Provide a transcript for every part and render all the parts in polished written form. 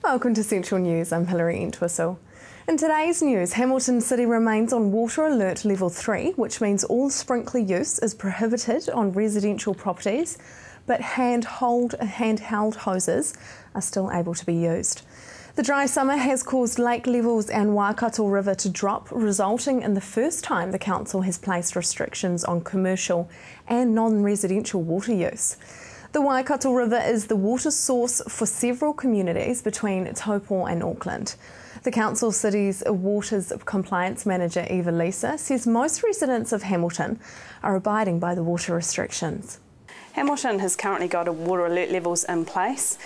Welcome to Central News, I'm Hilary Entwistle. In today's news, Hamilton City remains on Water Alert Level 3, which means all sprinkler use is prohibited on residential properties, but handheld hoses are still able to be used. The dry summer has caused lake levels and Waikato River to drop, resulting in the first time the council has placed restrictions on commercial and non-residential water use. The Waikato River is the water source for several communities between Taupō and Auckland. The Council City's Waters Compliance Manager Eva Lisa says most residents of Hamilton are abiding by the water restrictions. Hamilton has currently got water alert levels in place.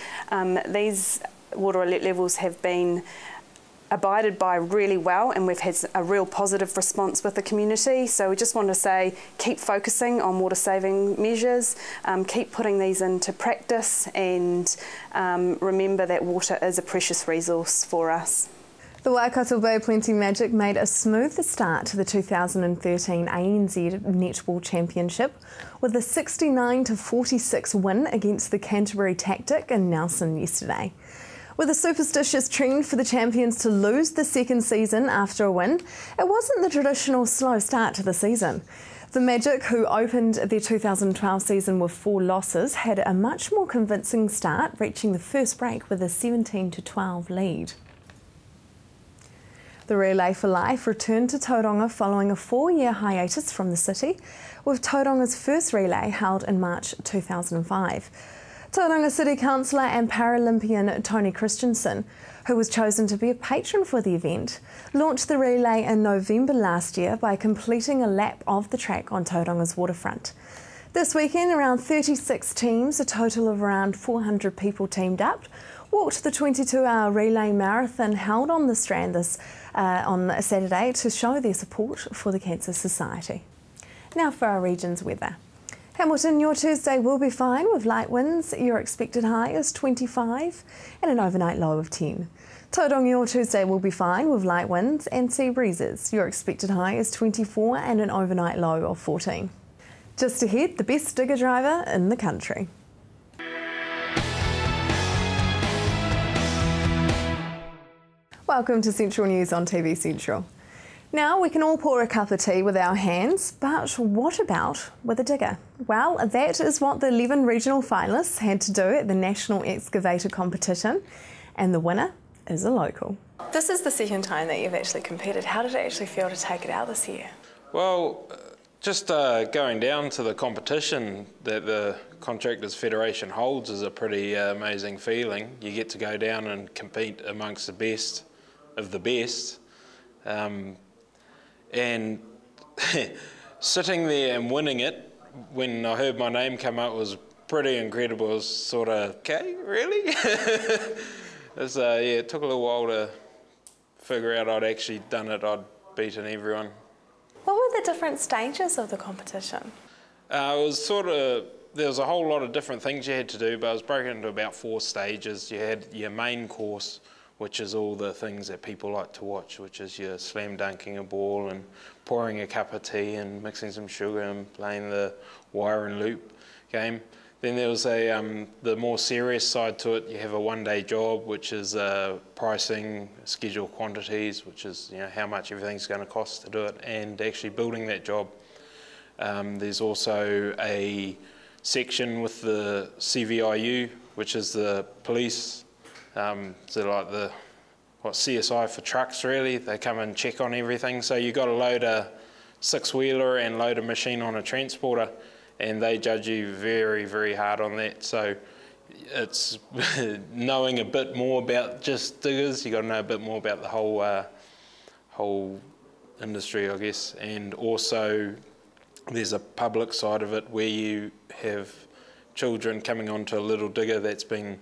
These water alert levels have been abided by really well, and we've had a real positive response with the community. So we just want to say, keep focusing on water saving measures, keep putting these into practice, and remember that water is a precious resource for us. The Waikato Bay Plenty Magic made a smooth start to the 2013 ANZ Netball Championship with a 69-46 win against the Canterbury Tactic in Nelson yesterday. With a superstitious trend for the champions to lose the second season after a win, it wasn't the traditional slow start to the season. The Magic, who opened their 2012 season with 4 losses, had a much more convincing start, reaching the first break with a 17-12 lead. The Relay for Life returned to Tauranga following a 4-year hiatus from the city, with Tauranga's first relay held in March 2005. Tauranga City Councillor and Paralympian Tony Christensen, who was chosen to be a patron for the event, launched the relay in November last year by completing a lap of the track on Tauranga's waterfront. This weekend, around 36 teams, a total of around 400 people teamed up, walked the 22-hour relay marathon held on the Strand on Saturday to show their support for the Cancer Society. Now for our region's weather. Hamilton, your Tuesday will be fine with light winds. Your expected high is 25 and an overnight low of 10. Tauranga, your Tuesday will be fine with light winds and sea breezes. Your expected high is 24 and an overnight low of 14. Just ahead, the best digger driver in the country. Welcome to Central News on TV Central. Now, we can all pour a cup of tea with our hands, but what about with a digger? Well, that is what the 11 regional finalists had to do at the National Excavator Competition, and the winner is a local. This is the second time that you've actually competed. How did it actually feel to take it out this year? Well, just going down to the competition that the Contractors Federation holds is a pretty amazing feeling. You get to go down and compete amongst the best of the best. And sitting there and winning it, when I heard my name come up, was pretty incredible. It was sort of, okay, really? It took a little while to figure out I'd actually done it. I'd beaten everyone. What were the different stages of the competition? It was there was a whole lot of different things you had to do, but it was broken into about 4 stages. You had your main course, which is all the things that people like to watch, which is your slam dunking a ball and pouring a cup of tea and mixing some sugar and playing the wire and loop game. Then there was the more serious side to it. You have a 1-day job, which is pricing, scheduled quantities, which is how much everything's going to cost to do it, and actually building that job. There's also a section with the CVIU, which is the police. So like the CSI for trucks, really. They come and check on everything. So you got to load a 6-wheeler and load a machine on a transporter, and they judge you very, very hard on that. So it's knowing a bit more about just diggers. You got to know a bit more about the whole industry, I guess. And also there's a public side of it where you have children coming onto a little digger that's been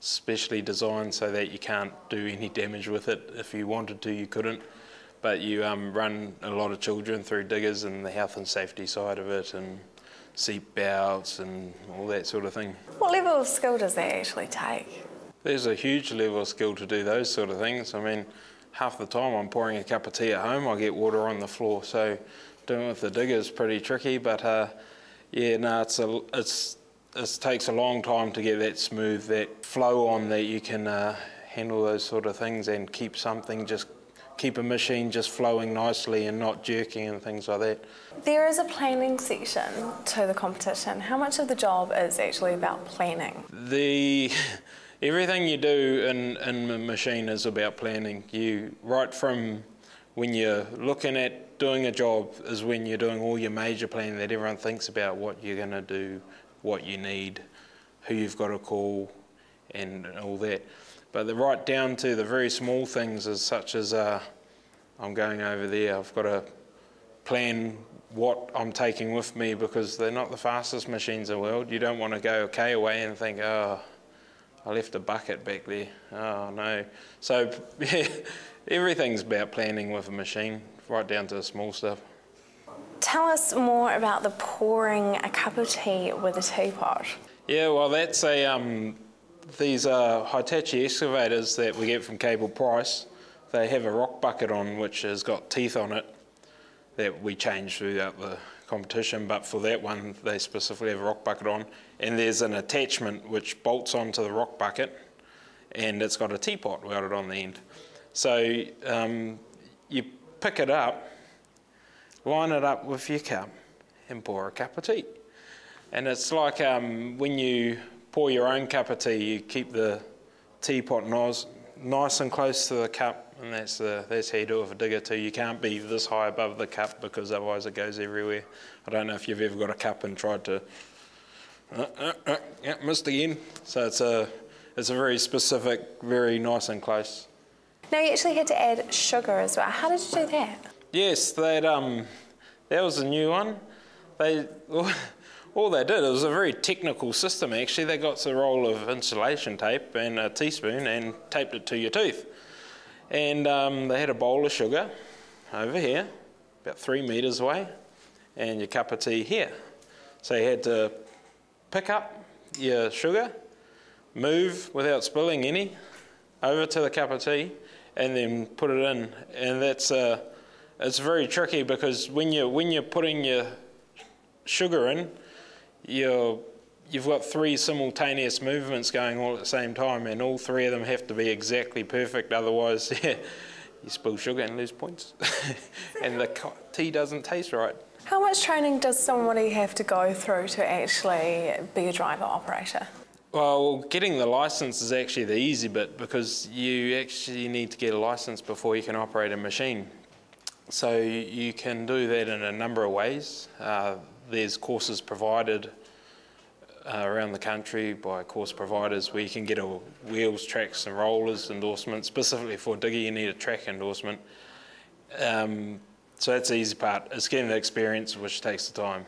specially designed so that you can't do any damage with it. If you wanted to, you couldn't. But you run a lot of children through diggers and the health and safety side of it, and seat belts and all that sort of thing. What level of skill does that actually take? There's a huge level of skill to do those sort of things. I mean, half the time I'm pouring a cup of tea at home, I get water on the floor. So doing it with the digger is pretty tricky, but it takes a long time to get that smooth, that flow on that you can handle those sort of things and keep a machine just flowing nicely and not jerking and things like that. There is a planning section to the competition. How much of the job is actually about planning? Everything you do in the machine is about planning. Right from when you're looking at doing a job is when you're doing all your major planning, that everyone thinks about what you're going to do, what you need, who you've got to call, and all that. But right down to the very small things, as such as I'm going over there, I've got to plan what I'm taking with me, because they're not the fastest machines in the world. You don't want to go a K away and think, oh, I left a bucket back there. Oh no. So yeah, everything's about planning with a machine, right down to the small stuff. Tell us more about the pouring a cup of tea with a teapot. Yeah, well, that's these are Hitachi excavators that we get from Cable Price. They have a rock bucket on which has got teeth on it that we change throughout the competition, but for that one they specifically have a rock bucket on, and there's an attachment which bolts onto the rock bucket, and it's got a teapot welded on the end. So you pick it up, line it up with your cup and pour a cup of tea. And it's like when you pour your own cup of tea, you keep the teapot nice and close to the cup, and that's how you do it with a digger too. You can't be this high above the cup, because otherwise it goes everywhere. I don't know if you've ever got a cup and tried to, yeah, missed again. So it's a very specific, very nice and close. Now you actually had to add sugar as well. How did you do that? Yes, that was a new one. All they did, it was a very technical system actually. They got a roll of insulation tape and a teaspoon and taped it to your tooth. And they had a bowl of sugar over here, about 3 metres away, and your cup of tea here. So you had to pick up your sugar, move without spilling any, over to the cup of tea, and then put it in. And it's very tricky, because when you're putting your sugar in, you've got 3 simultaneous movements going all at the same time, and all 3 of them have to be exactly perfect, otherwise you spill sugar and lose points. And the tea doesn't taste right. How much training does somebody have to go through to actually be a driver operator? Well, getting the licence is actually the easy bit, because you actually need to get a licence before you can operate a machine. So you can do that in a number of ways. There's courses provided around the country by course providers where you can get a wheels, tracks and rollers endorsement. Specifically for digger, you need a track endorsement. So that's the easy part. It's getting the experience, which takes the time.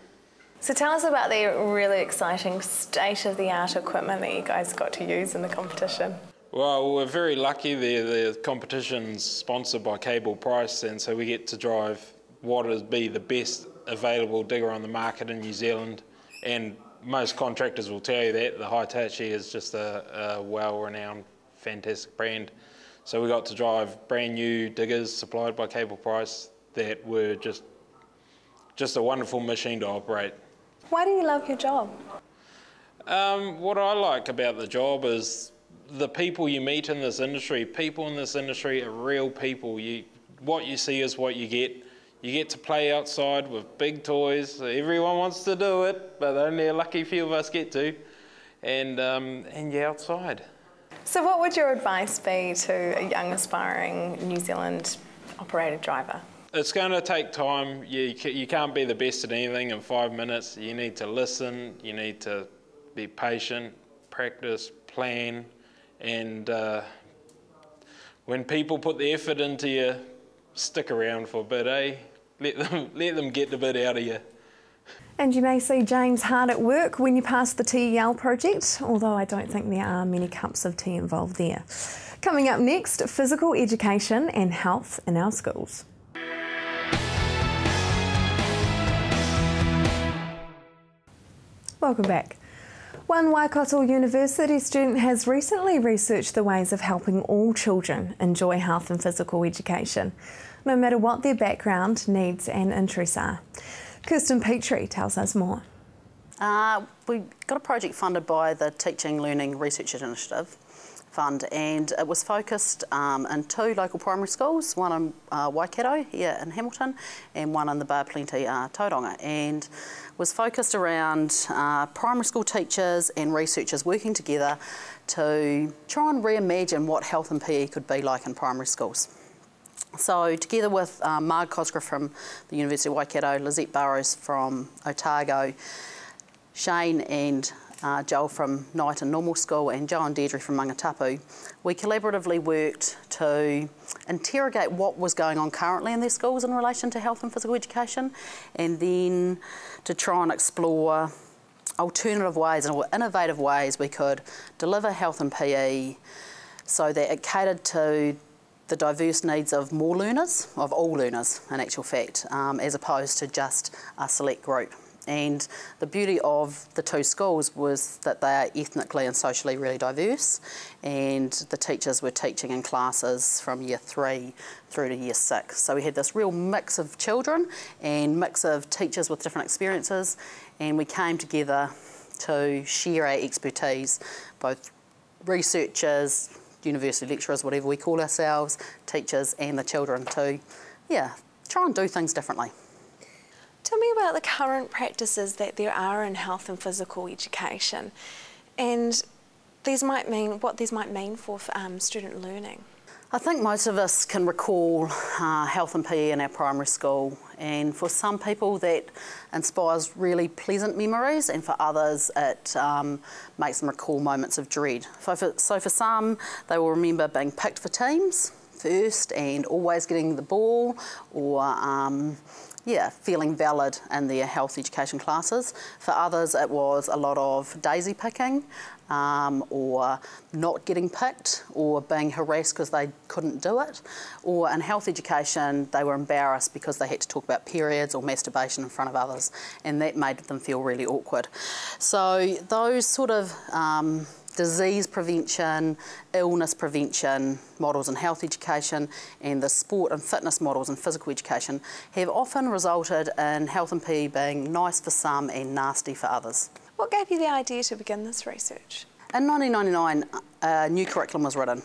So tell us about the really exciting state-of-the-art equipment that you guys got to use in the competition. Well, we're very lucky. The competition's sponsored by Cable Price, and so we get to drive what would be the best available digger on the market in New Zealand, and most contractors will tell you that. The Hitachi is just a well-renowned, fantastic brand. So we got to drive brand new diggers supplied by Cable Price that were just a wonderful machine to operate. Why do you love your job? What I like about the job is the people you meet in this industry. People in this industry are real people. What you see is what you get. You get to play outside with big toys. Everyone wants to do it, but only a lucky few of us get to. And you're outside. So what would your advice be to a young aspiring New Zealand operated driver? It's going to take time. You can't be the best at anything in 5 minutes. You need to listen. You need to be patient, practice, plan. And when people put the effort into you, stick around for a bit, eh? Let them get the bit out of you. And you may see James hard at work when you pass the TEL project, although I don't think there are many cups of tea involved there. Coming up next, physical education and health in our schools. Welcome back. One Waikato University student has recently researched the ways of helping all children enjoy health and physical education, no matter what their background, needs and interests are. Kirsten Petrie tells us more. We got a project funded by the Teaching Learning Research Initiative fund, and it was focused in 2 local primary schools, one in Waikato here in Hamilton and one in the Bay of Plenty, Tauranga, and was focused around primary school teachers and researchers working together to try and reimagine what health and PE could be like in primary schools. So together with Marg Cosgrove from the University of Waikato, Lizette Burrows from Otago, Shane and Joel from Knighton Normal School and Joe and Deirdre from Mangatapu, we collaboratively worked to interrogate what was going on currently in their schools in relation to health and physical education, and then to try and explore alternative ways or innovative ways we could deliver health and PE so that it catered to the diverse needs of more learners, of all learners in actual fact, as opposed to just a select group. And the beauty of the 2 schools was that they are ethnically and socially really diverse, and the teachers were teaching in classes from year 3 through to year 6. So we had this real mix of children and mix of teachers with different experiences, and we came together to share our expertise, both researchers, university lecturers, whatever we call ourselves, teachers and the children, to try and do things differently. Tell me about the current practices that there are in health and physical education, and what these might mean for student learning. I think most of us can recall health and PE in our primary school, and for some people that inspires really pleasant memories, and for others it makes them recall moments of dread. So for some, they will remember being picked for teams first and always getting the ball, or feeling valid in their health education classes. For others, it was a lot of daisy picking, or not getting picked, or being harassed because they couldn't do it. Or in health education, they were embarrassed because they had to talk about periods or masturbation in front of others, and that made them feel really awkward. So those sort of disease prevention, illness prevention models in health education, and the sport and fitness models in physical education have often resulted in health and PE being nice for some and nasty for others. What gave you the idea to begin this research? In 1999, a new curriculum was written,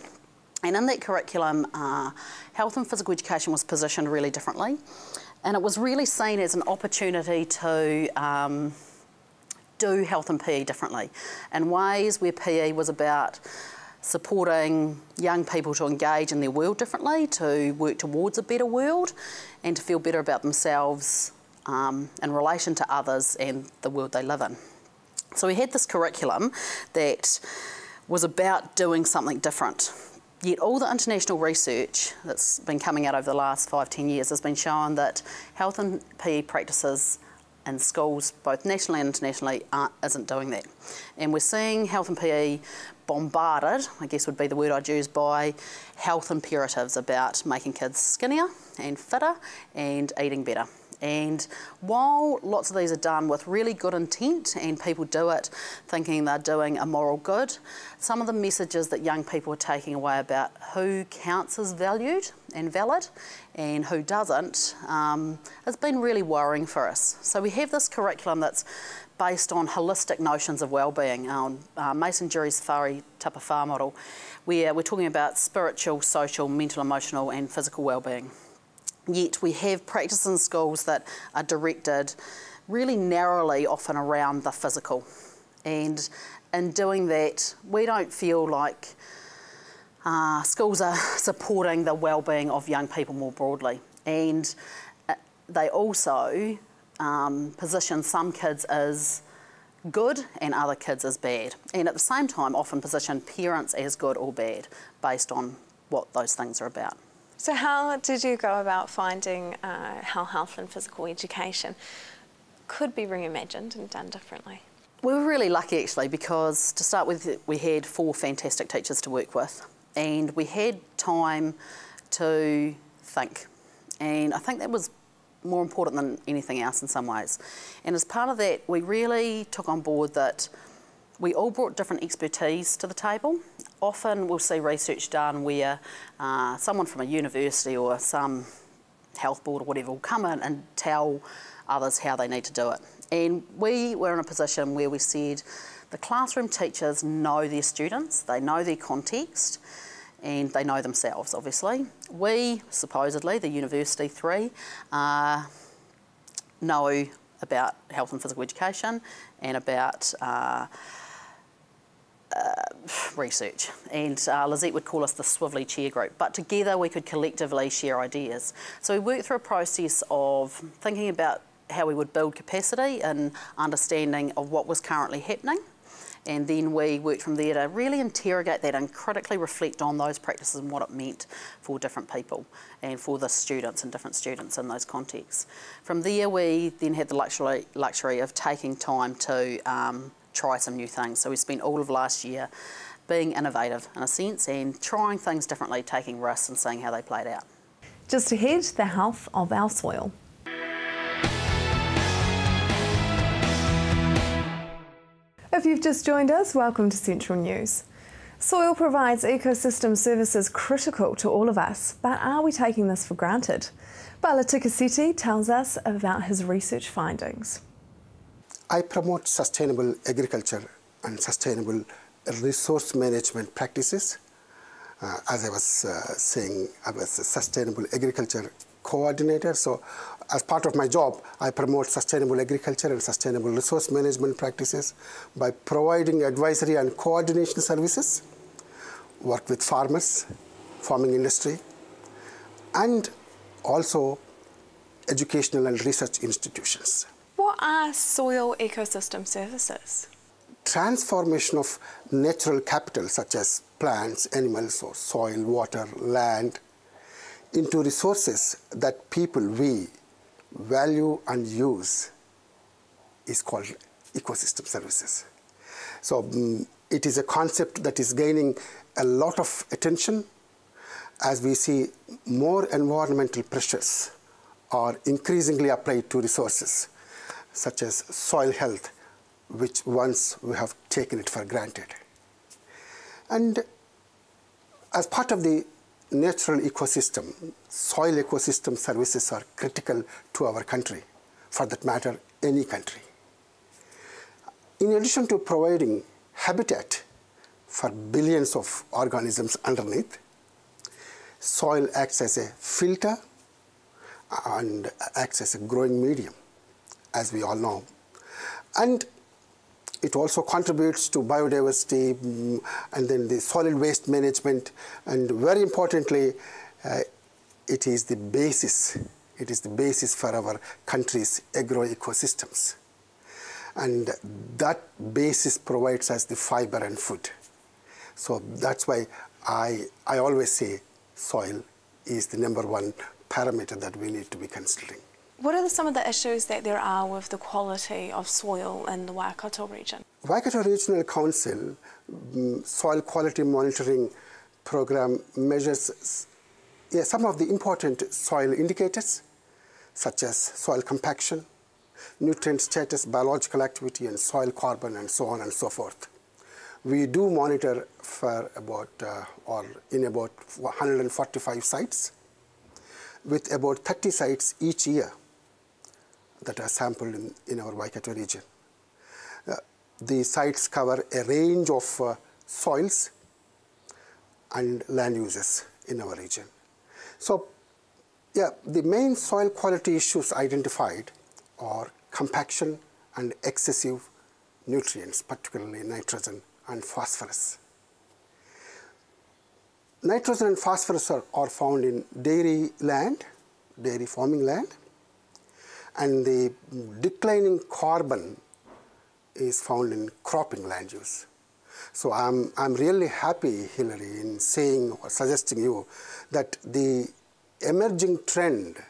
and in that curriculum, health and physical education was positioned really differently, and it was really seen as an opportunity to do health and PE differently, in ways where PE was about supporting young people to engage in their world differently, to work towards a better world, and to feel better about themselves in relation to others and the world they live in. So we had this curriculum that was about doing something different. Yet all the international research that's been coming out over the last 5-10 years has been showing that health and PE practices in schools, both nationally and internationally, isn't doing that. And we're seeing health and PE bombarded, I guess would be the word I'd use, by health imperatives about making kids skinnier and fitter and eating better. And while lots of these are done with really good intent and people do it thinking they're doing a moral good, some of the messages that young people are taking away about who counts as valued and valid and who doesn't has been really worrying for us. So we have this curriculum that's based on holistic notions of well-being, on Mason Jury's Whare Tapawhā model, where we're talking about spiritual, social, mental, emotional and physical well-being. Yet we have practices in schools that are directed really narrowly often around the physical. And in doing that, we don't feel like schools are supporting the well-being of young people more broadly. And they also position some kids as good and other kids as bad. And at the same time, often position parents as good or bad based on what those things are about. So how did you go about finding how health and physical education could be reimagined and done differently? We were really lucky actually, because to start with we had 4 fantastic teachers to work with and we had time to think, and I think that was more important than anything else in some ways. And as part of that, we really took on board that we all brought different expertise to the table. Often we'll see research done where someone from a university or some health board or whatever will come in and tell others how they need to do it. And we were in a position where we said the classroom teachers know their students, they know their context, and they know themselves, obviously. We, supposedly, the University 3, know about health and physical education and about research. And Lizette would call us the Swively Chair Group, but together we could collectively share ideas. So we worked through a process of thinking about how we would build capacity and understanding of what was currently happening. And then we worked from there to really interrogate that and critically reflect on those practices and what it meant for different people and for the students and different students in those contexts. From there, we then had the luxury of taking time to try some new things. So we spent all of last year being innovative in a sense and trying things differently, taking risks and seeing how they played out. Just ahead, the health of our soil. If you've just joined us, welcome to Central News. Soil provides ecosystem services critical to all of us, but are we taking this for granted? Bala Tikaseti tells us about his research findings. I promote sustainable agriculture and sustainable resource management practices. As I was saying, I was a sustainable agriculture coordinator. So as part of my job, I promote sustainable agriculture and sustainable resource management practices by providing advisory and coordination services, work with farmers, farming industry, and also educational and research institutions. What are soil ecosystem services? Transformation of natural capital such as plants, animals, or soil, water, land into resources that people, we, value and use is called ecosystem services. So it is a concept that is gaining a lot of attention as we see more environmental pressures are increasingly applied to resources such as soil health, which once we have taken it for granted. And as part of the natural ecosystem, soil ecosystem services are critical to our country, for that matter, any country. In addition to providing habitat for billions of organisms underneath, soil acts as a filter and acts as a growing medium, as we all know. And it also contributes to biodiversity and then the solid waste management, and very importantly, it is the basis for our country's agroecosystems. And that basis provides us the fiber and food. So that's why I always say soil is the #1 parameter that we need to be considering. What are some of the issues that there are with the quality of soil in the Waikato region? Waikato Regional Council soil quality monitoring program measures some of the important soil indicators such as soil compaction, nutrient status, biological activity, and soil carbon, and so on and so forth. We do monitor for in about 145 sites with about 30 sites each year that are sampled in our Waikato region. The sites cover a range of soils and land uses in our region. So, the main soil quality issues identified are compaction and excessive nutrients, particularly nitrogen and phosphorus. Nitrogen and phosphorus are found in dairy land, dairy farming land, and the declining carbon is found in cropping land use. So I'm really happy, Hilary, in saying or suggesting you that the emerging trend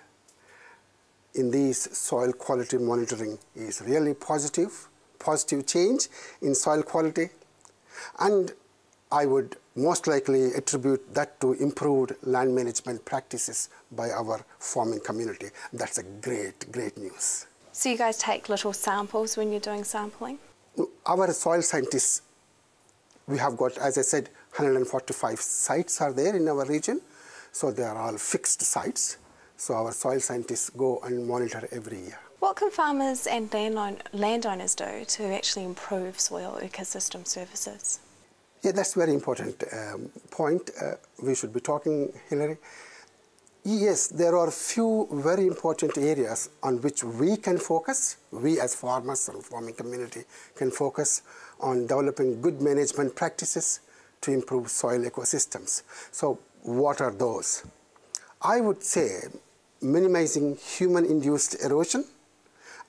in these soil quality monitoring is really positive change in soil quality, and I would most likely attribute that to improved land management practices by our farming community. That's a great news. So you guys take little samples when you're doing sampling? Our soil scientists, we have got, as I said, 145 sites are there in our region. So they are all fixed sites. So our soil scientists go and monitor every year. What can farmers and landowners do to actually improve soil ecosystem services? Yeah, that's a very important point we should be talking, Hilary. Yes, there are few very important areas on which we can focus. We as farmers and farming community can focus on developing good management practices to improve soil ecosystems. So what are those? I would say minimizing human-induced erosion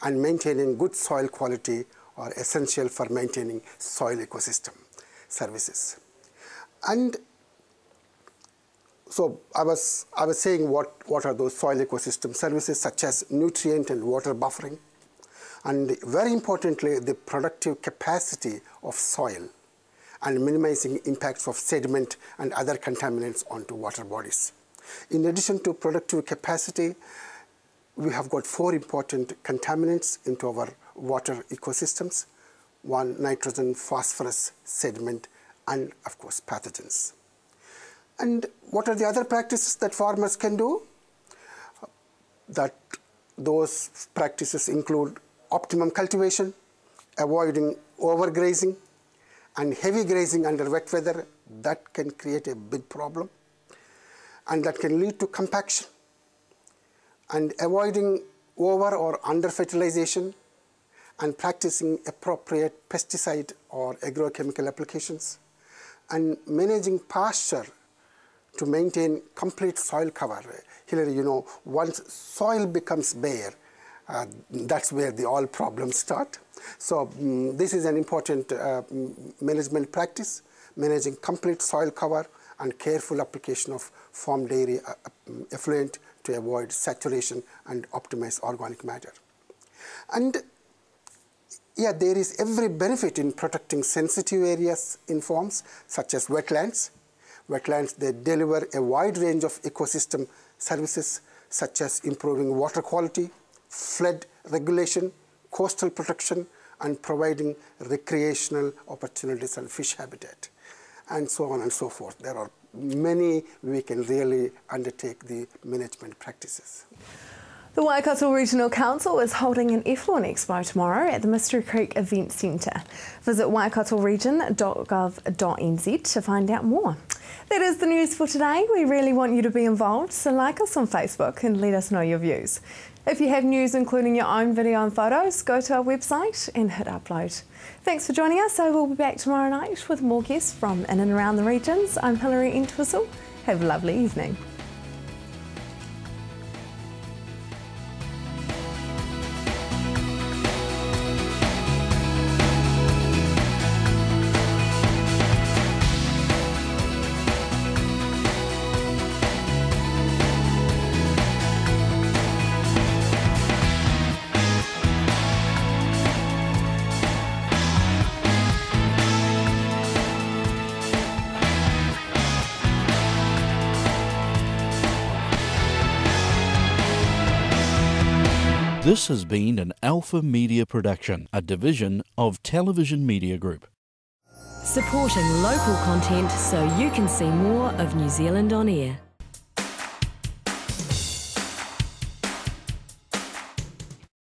and maintaining good soil quality are essential for maintaining soil ecosystem services. And so I was saying what are those soil ecosystem services, such as nutrient and water buffering, and very importantly, the productive capacity of soil and minimizing impacts of sediment and other contaminants onto water bodies. In addition to productive capacity, we have got 4 important contaminants into our water ecosystems: 1, nitrogen, phosphorus, sediment, and of course pathogens. And what are the other practices that farmers can do? Those practices include optimum cultivation, avoiding overgrazing, and heavy grazing under wet weather. That can create a big problem, and that can lead to compaction, and avoiding over or under fertilization, and practicing appropriate pesticide or agrochemical applications, and managing pasture to maintain complete soil cover. Hilary, you know, once soil becomes bare, that's where all problems start. So this is an important management practice, managing complete soil cover and careful application of farm dairy effluent to avoid saturation and optimize organic matter. And yeah, there is every benefit in protecting sensitive areas in farms, such as wetlands. Wetlands, they deliver a wide range of ecosystem services, such as improving water quality, flood regulation, coastal protection, and providing recreational opportunities and fish habitat, and so on and so forth. There are many we can really undertake the management practices. The Waikato Regional Council is holding an effluent expo tomorrow at the Mystery Creek Event Centre. Visit waikatoregion.gov.nz to find out more. That is the news for today. We really want you to be involved, so like us on Facebook and let us know your views. If you have news including your own video and photos, go to our website and hit upload. Thanks for joining us. I will be back tomorrow night with more guests from in and around the regions. I'm Hilary Entwistle. Have a lovely evening. This has been an Alpha Media production, a division of Television Media Group. Supporting local content so you can see more of New Zealand on air.